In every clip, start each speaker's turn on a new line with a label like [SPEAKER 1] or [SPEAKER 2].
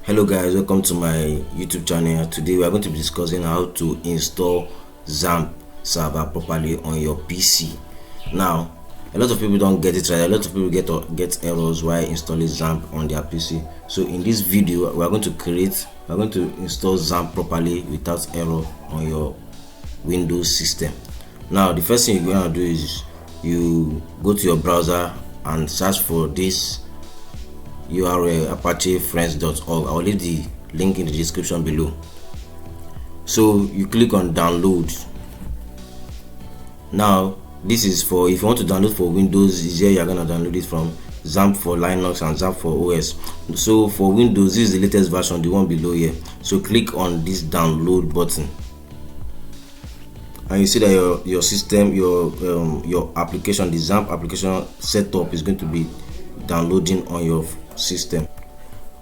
[SPEAKER 1] Hello guys, welcome to my YouTube channel. Today we are going to be discussing how to install Xampp server properly on your PC. Now, a lot of people don't get it right. A lot of people get errors while installing Xampp on their PC. So in this video, we are going to install Xampp properly without error on your Windows system. Now, the first thing you're going to do is you go to your browser and search for this URL apachefriends.org. I'll leave the link in the description below. So you click on download. Now this is for if you want to download for Windows, is here you're gonna download it from. Xampp for Linux and Xampp for OS. So for Windows, this is the latest version, the one below here. So click on this download button and you see that your system, your application, the Xampp application setup is going to be downloading on your system.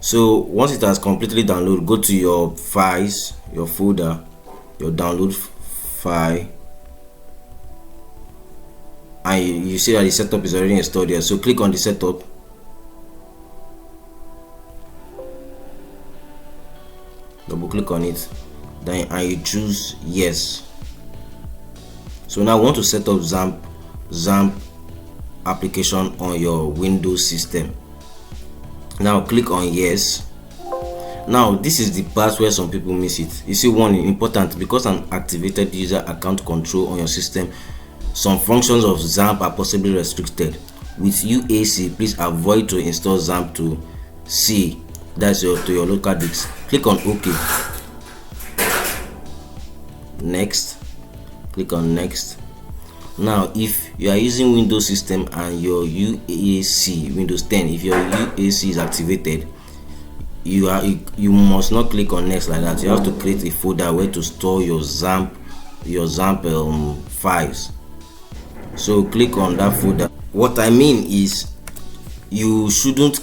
[SPEAKER 1] So once it has completely downloaded, go to your files, your folder, your download file, and you see that the setup is already installed here. So click on the setup, double click on it, then and you choose yes. So now I want to set up Xampp application on your Windows system. Now click on yes. Now this is the part where some people miss it. You see, one important, because an activated user account control on your system, some functions of Xampp are possibly restricted. With UAC, please avoid to install Xampp to C, that's to your local disk. Click on OK. Next. Click on next. Now if you are using Windows system and your UAC, Windows 10, if your UAC is activated, you must not click on next like that. You have to create a folder where to store your Xampp files. So click on that folder. What I mean is you shouldn't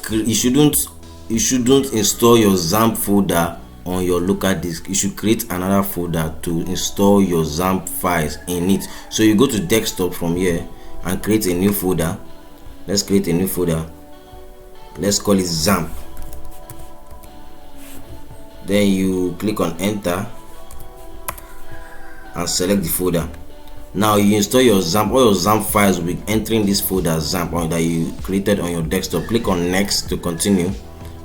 [SPEAKER 1] install your Xampp folder on your local disk. You should create another folder to install your Xampp files in it. So you go to desktop from here and create a new folder. Let's create a new folder. Let's call it Xampp. Then you click on enter and select the folder. Now you install your Xampp. All your Xampp files will be entering this folder Xampp that you created on your desktop. Click on next to continue,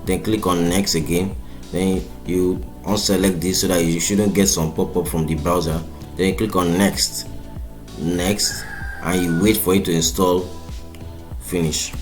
[SPEAKER 1] then click on next again. Then you unselect this so that you shouldn't get some pop-up from the browser. Then you click on next, and you wait for it to install. Finish.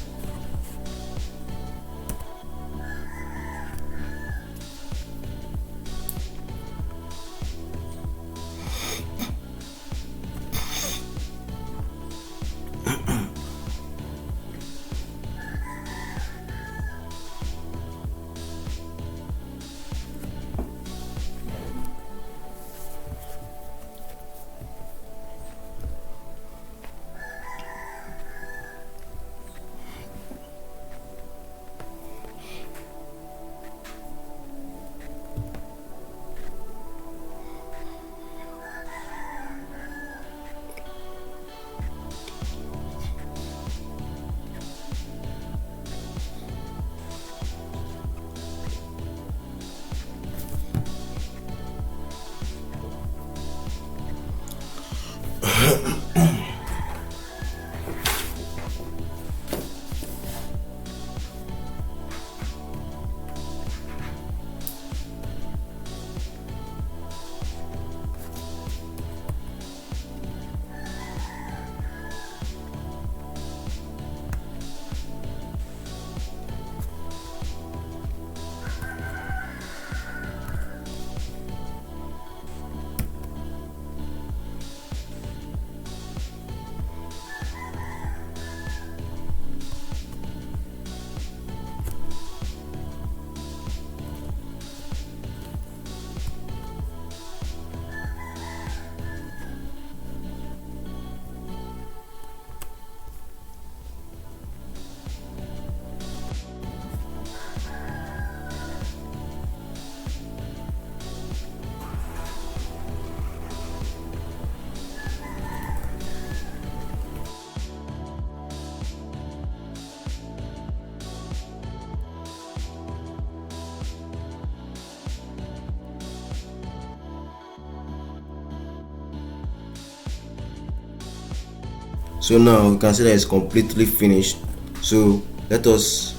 [SPEAKER 1] So now you can see that it's completely finished. So let us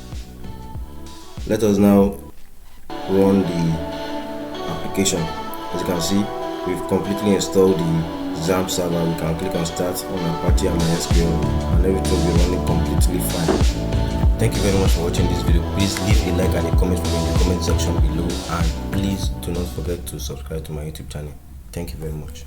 [SPEAKER 1] now run the application. As you can see, we've completely installed the Xampp server. We can click on start on Apache and MySQL, and everything will be running completely fine. Thank you very much for watching this video. Please leave a like and a comment for me in the comment section below, and please do not forget to subscribe to my YouTube channel. Thank you very much.